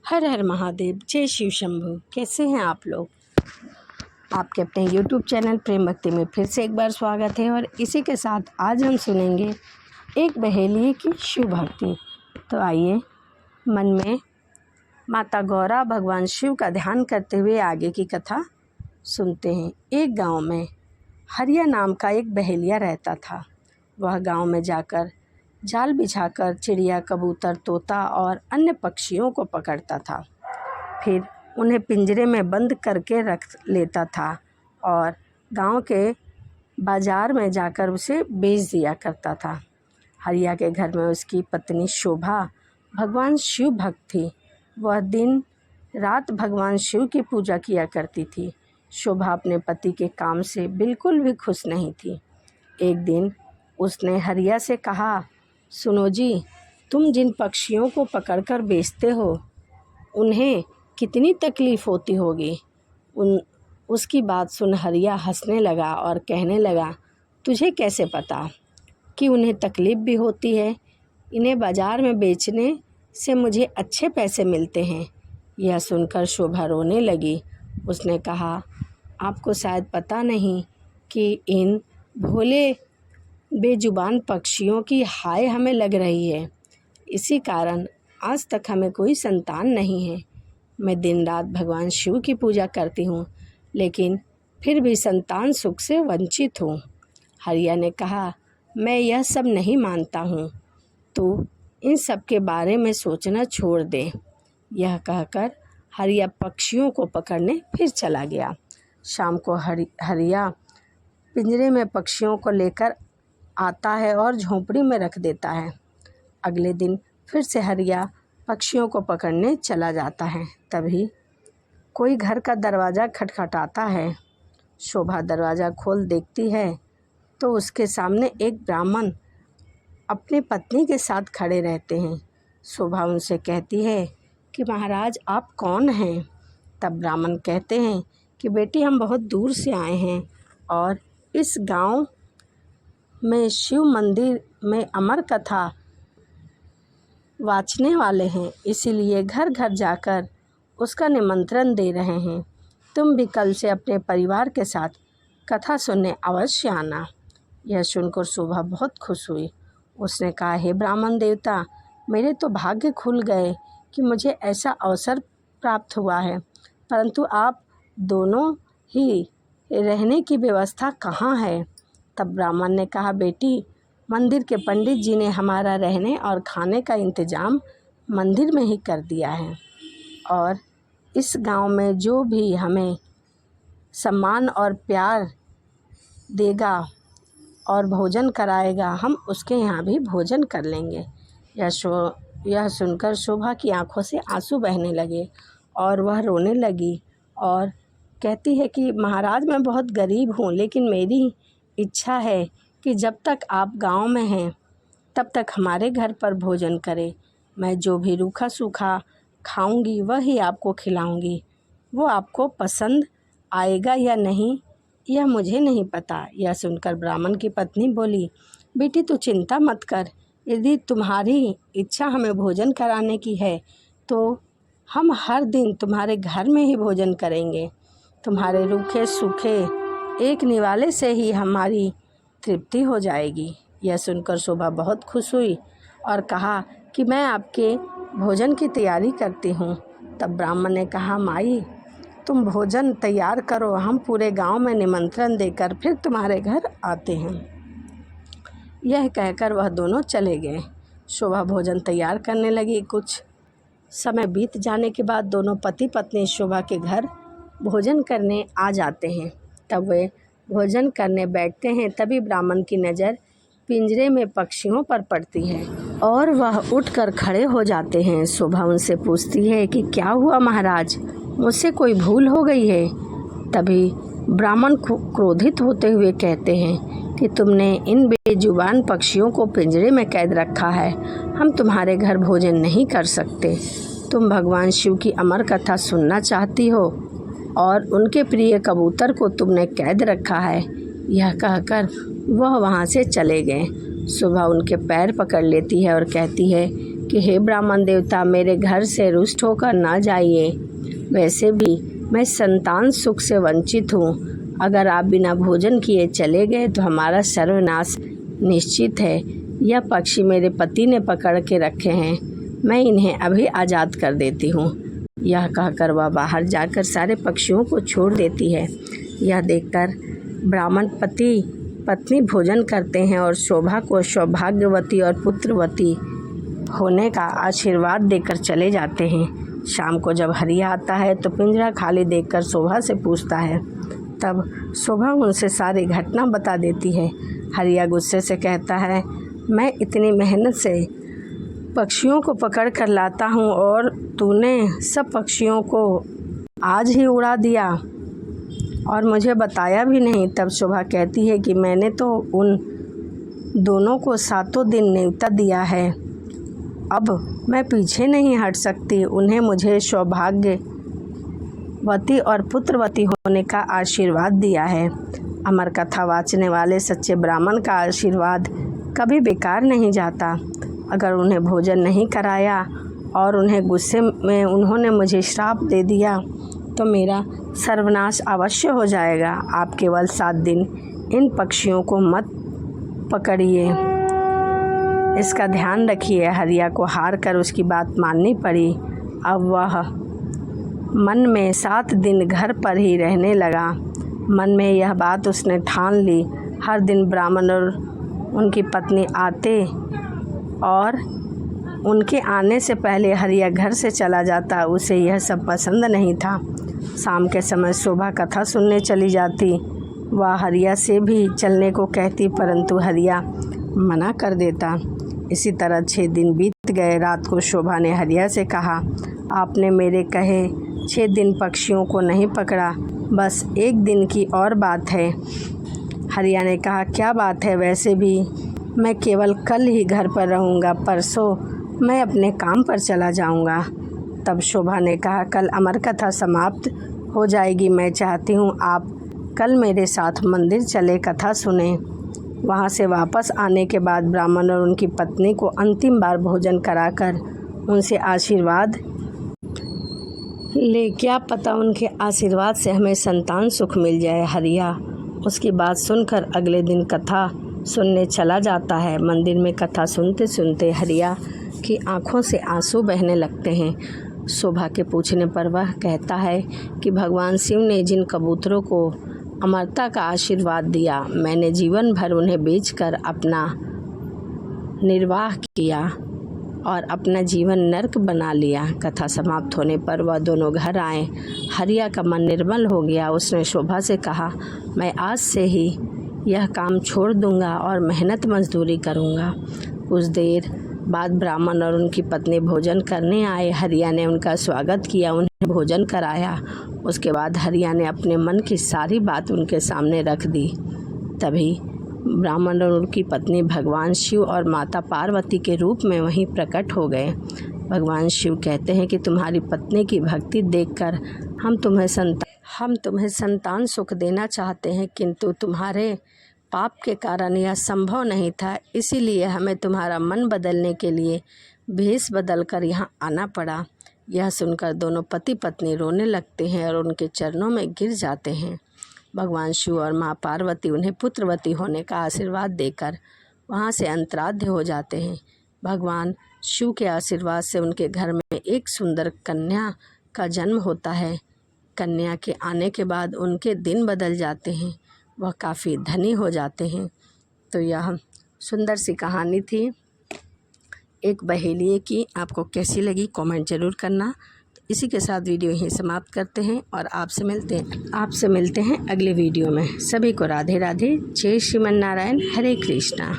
हर हर महादेव, जय शिव शंभू। कैसे हैं आप लोग? आपके अपने YouTube चैनल प्रेम भक्ति में फिर से एक बार स्वागत है। और इसी के साथ आज हम सुनेंगे एक बहेलिए की शिव भक्ति। तो आइए मन में माता गौरा भगवान शिव का ध्यान करते हुए आगे की कथा सुनते हैं। एक गांव में हरिया नाम का एक बहेलिया रहता था। वह गांव में जाकर जाल बिछाकर चिड़िया, कबूतर, तोता और अन्य पक्षियों को पकड़ता था। फिर उन्हें पिंजरे में बंद करके रख लेता था और गांव के बाज़ार में जाकर उसे बेच दिया करता था। हरिया के घर में उसकी पत्नी शोभा भगवान शिव भक्त थी। वह दिन रात भगवान शिव की पूजा किया करती थी। शोभा अपने पति के काम से बिल्कुल भी खुश नहीं थी। एक दिन उसने हरिया से कहा, सुनो जी, तुम जिन पक्षियों को पकड़कर बेचते हो उन्हें कितनी तकलीफ़ होती होगी। उसकी बात सुन हरिया हंसने लगा और कहने लगा, तुझे कैसे पता कि उन्हें तकलीफ़ भी होती है? इन्हें बाज़ार में बेचने से मुझे अच्छे पैसे मिलते हैं। यह सुनकर शोभा रोने लगी। उसने कहा, आपको शायद पता नहीं कि इन भोले बेजुबान पक्षियों की हाय हमें लग रही है। इसी कारण आज तक हमें कोई संतान नहीं है। मैं दिन रात भगवान शिव की पूजा करती हूँ, लेकिन फिर भी संतान सुख से वंचित हूँ। हरिया ने कहा, मैं यह सब नहीं मानता हूँ, तो इन सब के बारे में सोचना छोड़ दे। यह कहकर हरिया पक्षियों को पकड़ने फिर चला गया। शाम को हरिया पिंजरे में पक्षियों को लेकर आता है और झोंपड़ी में रख देता है। अगले दिन फिर से हरिया पक्षियों को पकड़ने चला जाता है। तभी कोई घर का दरवाज़ा खटखटाता है। शोभा दरवाज़ा खोल देखती है तो उसके सामने एक ब्राह्मण अपनी पत्नी के साथ खड़े रहते हैं। शोभा उनसे कहती है कि महाराज, आप कौन हैं? तब ब्राह्मण कहते हैं कि बेटी, हम बहुत दूर से आए हैं और इस गांव में शिव मंदिर में अमर कथा वाचने वाले हैं, इसीलिए घर घर जाकर उसका निमंत्रण दे रहे हैं। तुम भी कल से अपने परिवार के साथ कथा सुनने अवश्य आना। यह सुनकर शोभा बहुत खुश हुई। उसने कहा, हे ब्राह्मण देवता, मेरे तो भाग्य खुल गए कि मुझे ऐसा अवसर प्राप्त हुआ है, परंतु आप दोनों ही रहने की व्यवस्था कहाँ है? तब ब्राह्मण ने कहा, बेटी, मंदिर के पंडित जी ने हमारा रहने और खाने का इंतज़ाम मंदिर में ही कर दिया है और इस गांव में जो भी हमें सम्मान और प्यार देगा और भोजन कराएगा, हम उसके यहाँ भी भोजन कर लेंगे। यह सुनकर शोभा की आंखों से आंसू बहने लगे और वह रोने लगी और कहती है कि महाराज, मैं बहुत गरीब हूँ, लेकिन मेरी इच्छा है कि जब तक आप गांव में हैं तब तक हमारे घर पर भोजन करें। मैं जो भी रूखा सूखा खाऊंगी वही आपको खिलाऊंगी। वो आपको पसंद आएगा या नहीं, यह मुझे नहीं पता। यह सुनकर ब्राह्मण की पत्नी बोली, बेटी, तू चिंता मत कर। यदि तुम्हारी इच्छा हमें भोजन कराने की है तो हम हर दिन तुम्हारे घर में ही भोजन करेंगे। तुम्हारे रूखे सूखे एक निवाले से ही हमारी तृप्ति हो जाएगी। यह सुनकर शोभा बहुत खुश हुई और कहा कि मैं आपके भोजन की तैयारी करती हूँ। तब ब्राह्मण ने कहा, माई, तुम भोजन तैयार करो, हम पूरे गांव में निमंत्रण देकर फिर तुम्हारे घर आते हैं। यह कहकर वह दोनों चले गए। शोभा भोजन तैयार करने लगी। कुछ समय बीत जाने के बाद दोनों पति पत्नी शोभा के घर भोजन करने आ जाते हैं। तब वे भोजन करने बैठते हैं। तभी ब्राह्मण की नज़र पिंजरे में पक्षियों पर पड़ती है और वह उठकर खड़े हो जाते हैं। शोभा उनसे पूछती है कि क्या हुआ महाराज, मुझसे कोई भूल हो गई है? तभी ब्राह्मण क्रोधित होते हुए कहते हैं कि तुमने इन बेजुबान पक्षियों को पिंजरे में कैद रखा है। हम तुम्हारे घर भोजन नहीं कर सकते। तुम भगवान शिव की अमर कथा सुनना चाहती हो और उनके प्रिय कबूतर को तुमने कैद रखा है। यह कहकर वह वहाँ से चले गए। शोभा उनके पैर पकड़ लेती है और कहती है कि हे ब्राह्मण देवता, मेरे घर से रुष्ट होकर ना जाइए। वैसे भी मैं संतान सुख से वंचित हूँ। अगर आप बिना भोजन किए चले गए तो हमारा सर्वनाश निश्चित है। यह पक्षी मेरे पति ने पकड़ के रखे हैं, मैं इन्हें अभी आज़ाद कर देती हूँ। यह कहकर वह बाहर जाकर सारे पक्षियों को छोड़ देती है। यह देखकर ब्राह्मण पति पत्नी भोजन करते हैं और शोभा को सौभाग्यवती और पुत्रवती होने का आशीर्वाद देकर चले जाते हैं। शाम को जब हरिया आता है तो पिंजरा खाली देखकर शोभा से पूछता है। तब शोभा उनसे सारी घटना बता देती है। हरिया गुस्से से कहता है, मैं इतनी मेहनत से पक्षियों को पकड़ कर लाता हूँ और तूने सब पक्षियों को आज ही उड़ा दिया और मुझे बताया भी नहीं। तब शोभा कहती है कि मैंने तो उन दोनों को 7 दिन न्योता दिया है, अब मैं पीछे नहीं हट सकती। उन्हें मुझे सौभाग्यवती और पुत्रवती होने का आशीर्वाद दिया है। अमर कथा वाचने वाले सच्चे ब्राह्मण का आशीर्वाद कभी बेकार नहीं जाता। अगर उन्हें भोजन नहीं कराया और उन्हें गुस्से में उन्होंने मुझे श्राप दे दिया तो मेरा सर्वनाश अवश्य हो जाएगा। आप केवल 7 दिन इन पक्षियों को मत पकड़िए, इसका ध्यान रखिए। हरिया को हार कर उसकी बात माननी पड़ी। अब वह मन में 7 दिन घर पर ही रहने लगा। मन में यह बात उसने ठान ली, हर दिन ब्राह्मण और उनकी पत्नी आते और उनके आने से पहले हरिया घर से चला जाता। उसे यह सब पसंद नहीं था। शाम के समय शोभा कथा सुनने चली जाती। वह हरिया से भी चलने को कहती, परंतु हरिया मना कर देता। इसी तरह 6 दिन बीत गए। रात को शोभा ने हरिया से कहा, आपने मेरे कहे 6 दिन पक्षियों को नहीं पकड़ा, बस 1 दिन की और बात है। हरिया ने कहा, क्या बात है? वैसे भी मैं केवल कल ही घर पर रहूँगा, परसों मैं अपने काम पर चला जाऊँगा। तब शोभा ने कहा, कल अमर कथा समाप्त हो जाएगी, मैं चाहती हूँ आप कल मेरे साथ मंदिर चले, कथा सुने। वहाँ से वापस आने के बाद ब्राह्मण और उनकी पत्नी को अंतिम बार भोजन कराकर उनसे आशीर्वाद ले, क्या पता उनके आशीर्वाद से हमें संतान सुख मिल जाए। हरिया उसकी बात सुनकर अगले दिन कथा सुनने चला जाता है। मंदिर में कथा सुनते सुनते हरिया की आंखों से आंसू बहने लगते हैं। शोभा के पूछने पर वह कहता है कि भगवान शिव ने जिन कबूतरों को अमरता का आशीर्वाद दिया, मैंने जीवन भर उन्हें बेचकर अपना निर्वाह किया और अपना जीवन नर्क बना लिया। कथा समाप्त होने पर वह दोनों घर आए। हरिया का मन निर्मल हो गया। उसने शोभा से कहा, मैं आज से ही यह काम छोड़ दूंगा और मेहनत मजदूरी करूंगा। कुछ देर बाद ब्राह्मण और उनकी पत्नी भोजन करने आए। हरिया ने उनका स्वागत किया, उन्हें भोजन कराया। उसके बाद हरिया ने अपने मन की सारी बात उनके सामने रख दी। तभी ब्राह्मण और उनकी पत्नी भगवान शिव और माता पार्वती के रूप में वहीं प्रकट हो गए। भगवान शिव कहते हैं कि तुम्हारी पत्नी की भक्ति देखकर हम तुम्हें संतान सुख देना चाहते हैं, किंतु तुम्हारे पाप के कारण यह संभव नहीं था, इसीलिए हमें तुम्हारा मन बदलने के लिए भेष बदलकर यहाँ आना पड़ा। यह सुनकर दोनों पति पत्नी रोने लगते हैं और उनके चरणों में गिर जाते हैं। भगवान शिव और माँ पार्वती उन्हें पुत्रवती होने का आशीर्वाद देकर वहाँ से अंतराध्य हो जाते हैं। भगवान शिव के आशीर्वाद से उनके घर में एक सुंदर कन्या का जन्म होता है। कन्या के आने के बाद उनके दिन बदल जाते हैं, वह काफ़ी धनी हो जाते हैं। तो यह सुंदर सी कहानी थी एक बहेलिये की। आपको कैसी लगी कमेंट ज़रूर करना। इसी के साथ वीडियो यहीं समाप्त करते हैं और आपसे मिलते हैं अगले वीडियो में। सभी को राधे राधे। जय श्रीमन नारायण, हरे कृष्णा।